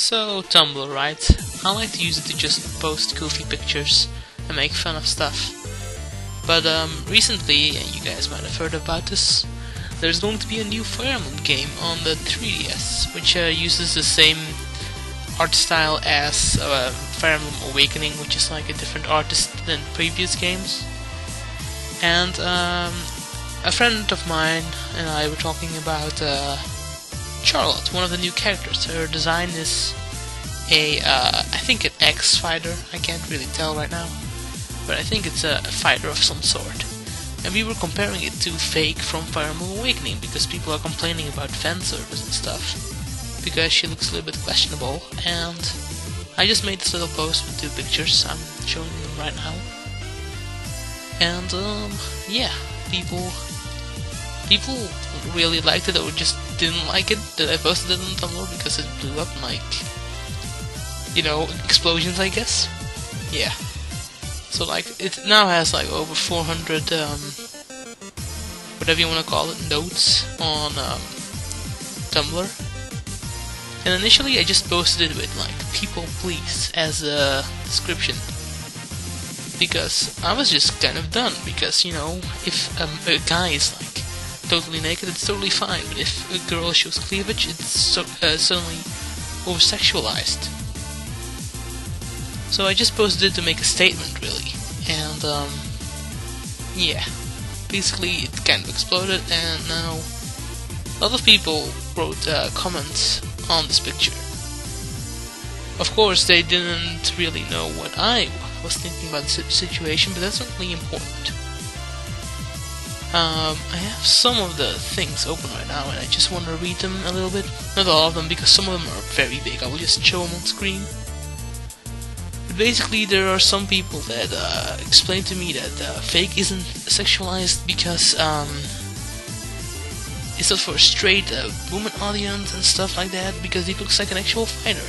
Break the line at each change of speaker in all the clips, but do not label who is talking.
So, Tumblr, right? I like to use it to just post goofy pictures and make fun of stuff. But recently, and you guys might have heard about this, there's going to be a new Fire Emblem game on the 3DS, which uses the same art style as Fire Emblem Awakening, which is like a different artist than previous games. And a friend of mine and I were talking about Charlotte, one of the new characters. Her design is I think an X fighter. I can't really tell right now, but I think it's a fighter of some sort. And we were comparing it to Fake from Fire Emblem Awakening because people are complaining about fan service and stuff because she looks a little bit questionable. And I just made this little post with 2 pictures. I'm showing them right now. And yeah, people really liked it or just didn't like it that I posted it on Tumblr because it blew up like, you know, explosions, I guess. Yeah. So like it now has like over 400 whatever you want to call it, notes on Tumblr. And initially I just posted it with like "people please" as a description because I was just kind of done, because, you know, if a guy is like totally naked, it's totally fine, but if a girl shows cleavage, it's suddenly oversexualized. So I just posted it to make a statement, really, and yeah, basically it kind of exploded, and now a lot of people wrote comments on this picture. Of course, they didn't really know what I was thinking about the situation, but that's certainly important. I have some of the things open right now, and I just want to read them a little bit. Not all of them, because some of them are very big. I will just show them on screen. But basically, there are some people that explain to me that Fake isn't sexualized because it's not for a straight woman audience and stuff like that, because he looks like an actual fighter.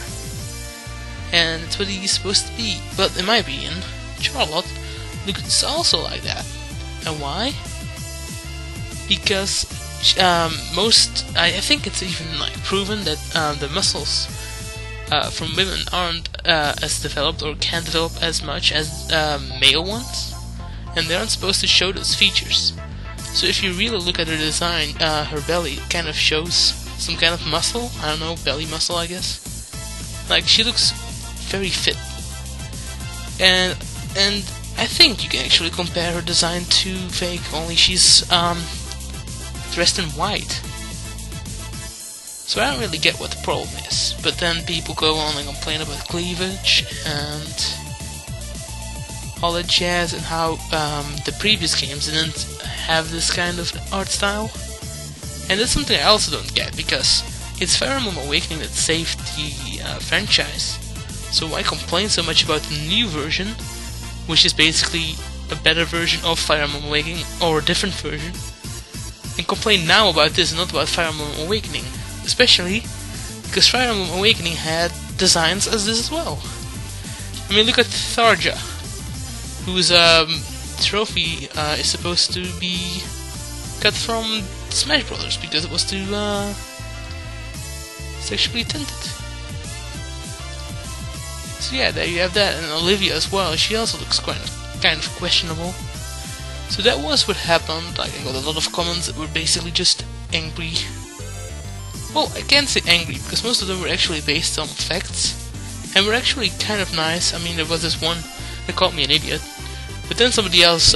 And it's what he's supposed to be. But in my opinion, Charlotte looks also like that. And why? Because I think it's even like proven that the muscles from women aren't as developed or can't develop as much as male ones, and they aren't supposed to show those features. So if you really look at her design, her belly kind of shows some kind of muscle. I don't know, belly muscle, I guess. Like, she looks very fit, and I think you can actually compare her design to Fake, only she's dressed in white. So I don't really get what the problem is. But then people go on and complain about cleavage and all that jazz, and how the previous games didn't have this kind of art style. And that's something I also don't get, because it's Fire Emblem Awakening that saved the franchise. So why complain so much about the new version, which is basically a better version of Fire Emblem Awakening, or a different version, and complain now about this and not about Fire Emblem Awakening? Especially because Fire Emblem Awakening had designs as this as well. I mean, look at Tharja, whose trophy is supposed to be cut from Smash Brothers because it was too sexually tinted. So yeah, there you have that, and Olivia as well. She also looks kind of questionable. So that was what happened. Like, I got a lot of comments that were basically just angry. Well, I can't say angry, because most of them were actually based on facts, and were actually kind of nice. I mean, there was this one that called me an idiot, but then somebody else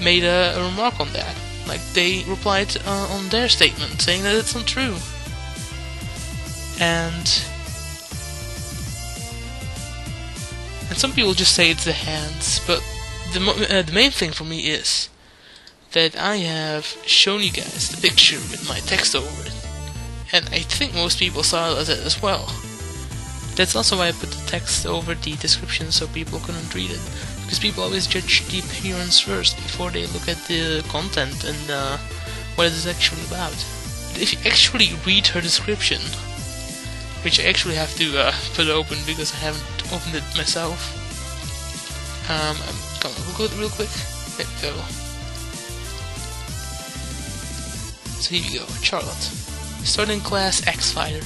made a remark on that. Like, they replied on their statement, saying that it's not true. And some people just say it's the hands, but the main thing for me is that I have shown you guys the picture with my text over it, and I think most people saw it as well. That's also why I put the text over the description, so people couldn't read it, because people always judge the appearance first before they look at the content and what it is actually about. But if you actually read her description, which I actually have to put open because I haven't opened it myself. I'm gonna Google it real quick. There we go. So here you go, Charlotte. Starting class X Fighter.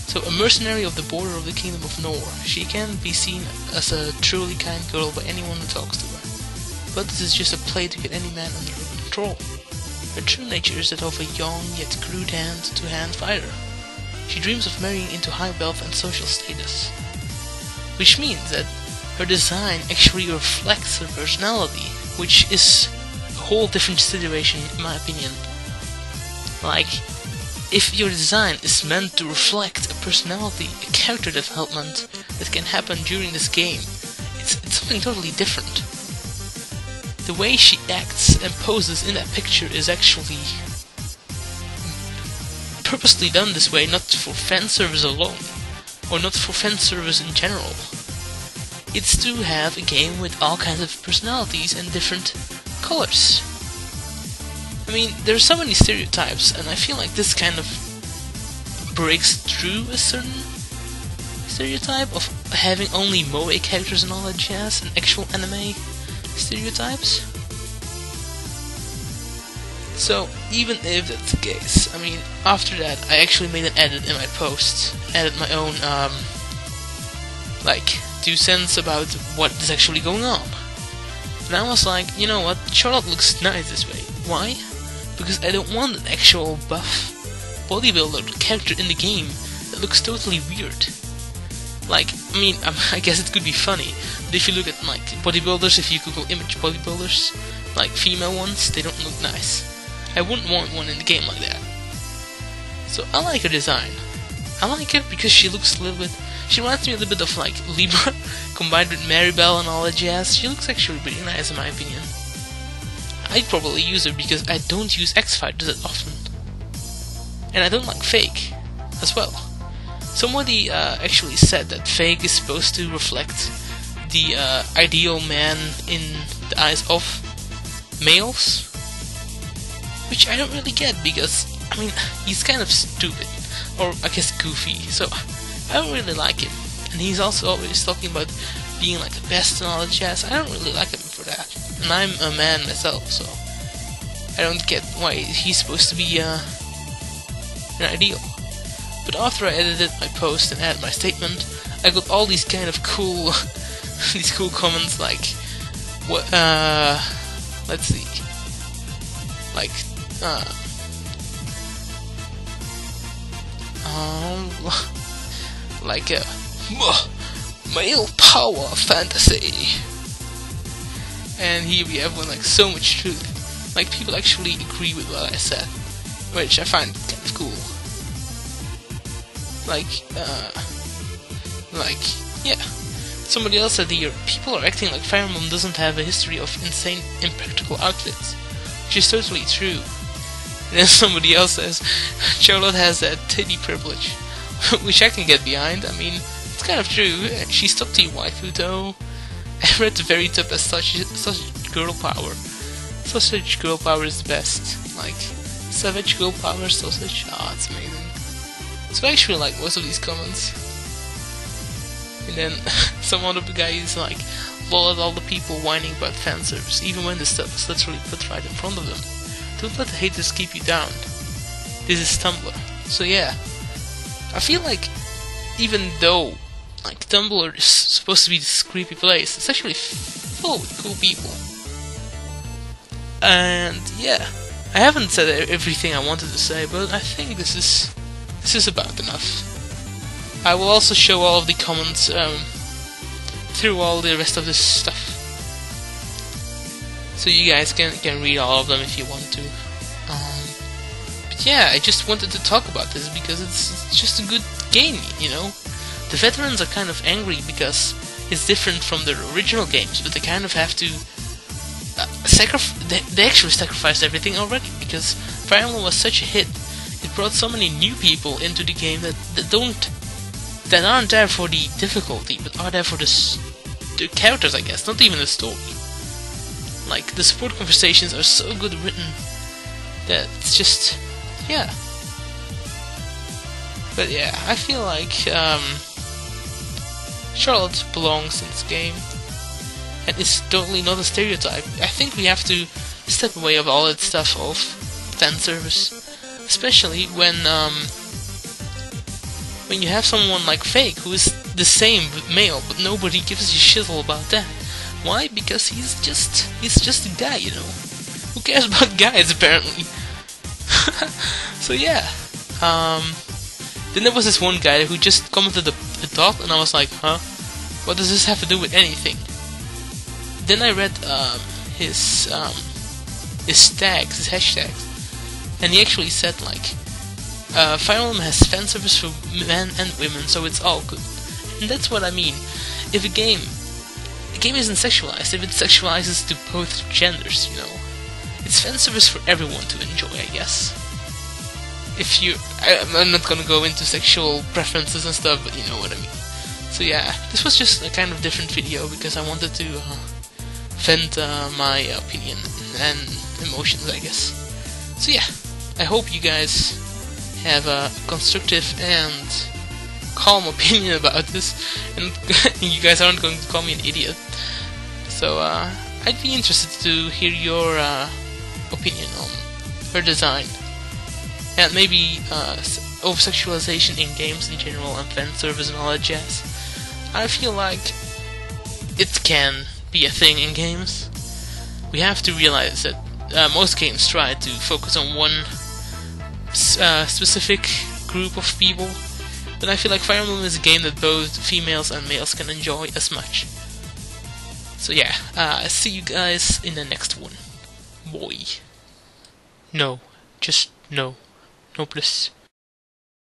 So, a mercenary of the border of the Kingdom of Nor, she can be seen as a truly kind girl by anyone who talks to her. But this is just a play to get any man under her control. Her true nature is that of a young yet crude hand-to-hand fighter. She dreams of marrying into high wealth and social status. Which means that her design actually reflects her personality, which is a whole different situation in my opinion. Like, if your design is meant to reflect a personality, a character development that can happen during this game, it's something totally different. The way she acts and poses in that picture is actually purposely done this way, not for fan service alone, or not for fan service in general. It's to have a game with all kinds of personalities and different colors. I mean, there are so many stereotypes, and I feel like this kind of breaks through a certain stereotype of having only moe characters and all that jazz, and actual anime stereotypes. So, even if that's the case, I mean, after that, I actually made an edit in my post, added my own, like, 2 cents about what is actually going on. And I was like, you know what, Charlotte looks nice this way. Why? Because I don't want an actual buff bodybuilder character in the game that looks totally weird. Like, I mean, I guess it could be funny, but if you look at, like, bodybuilders, if you Google image bodybuilders, like, female ones, they don't look nice. I wouldn't want one in the game like that. So, I like her design. I like her because she looks a little bit... She reminds me a little bit of, like, Libra, combined with Maribel and all that jazz. She looks actually pretty nice in my opinion. I'd probably use her because I don't use X-Fighters that often. And I don't like Fake, as well. Somebody actually said that Fake is supposed to reflect the ideal man in the eyes of males. Which I don't really get because, I mean, he's kind of stupid. Or, I guess, goofy. So, I don't really like him. And he's also always talking about being like the best and all that jazz. I don't really like him for that. And I'm a man myself, so I don't get why he's supposed to be an ideal. But after I edited my post and added my statement, I got all these kind of cool these cool comments like what let's see. Like like a male power fantasy. And here we have one like so much truth. Like people actually agree with what I said, which I find kind of cool. Yeah. Somebody else said here, people are acting like Fire Emblem doesn't have a history of insane, impractical outfits, which is totally true. And then somebody else says, Charlotte has that titty privilege, which I can get behind. I mean, it's kind of true. She's top tier waifu though. I read the very top as such girl power. Sausage girl power is the best. Like, savage girl power sausage. Ah, it's amazing. So I actually like most of these comments. And then some other guy is like, lol at all the people whining about fanservice, even when the stuff is literally put right in front of them. Don't let the haters keep you down. This is Tumblr. So yeah, I feel like even though like Tumblr is supposed to be this creepy place, it's actually full with cool people. And yeah, I haven't said everything I wanted to say, but I think this is about enough. I will also show all of the comments through all the rest of this stuff, so you guys can read all of them if you want to. But yeah, I just wanted to talk about this because it's just a good game, you know. The veterans are kind of angry because it's different from the original games, but they kind of have to they actually sacrificed everything already because Fire Emblem was such a hit. It brought so many new people into the game that aren't there for the difficulty, but are there for the characters, I guess, not even the story. Like, the support conversations are so good written that it's just, yeah. But yeah, I feel like Charlotte belongs in this game, and it's totally not a stereotype. I think we have to step away of all that stuff of fan service, especially when when you have someone like Fake, who is the same but male, but nobody gives a shizzle about that. Why? Because he's just a guy, you know. Who cares about guys, apparently? So yeah. Then there was this one guy who just commented the dog, and I was like, huh? What does this have to do with anything? Then I read his tags, his hashtags, and he actually said like, Fire Emblem has fan service for men and women, so it's all good. And that's what I mean. If a game isn't sexualized, if it sexualizes to both genders, you know, it's fan service for everyone to enjoy, I guess. If you, I'm not gonna go into sexual preferences and stuff, but you know what I mean. So yeah, this was just a kind of different video because I wanted to vent my opinion and emotions, I guess. So yeah, I hope you guys have a constructive and calm opinion about this, and you guys aren't going to call me an idiot. So I'd be interested to hear your opinion on her design, and maybe oversexualization in games in general, and fan service and all that jazz. I feel like it can be a thing in games. We have to realize that most games try to focus on one specific group of people, but I feel like Fire Emblem is a game that both females and males can enjoy as much. So yeah, see you guys in the next one. Boy. No, just no. No, please.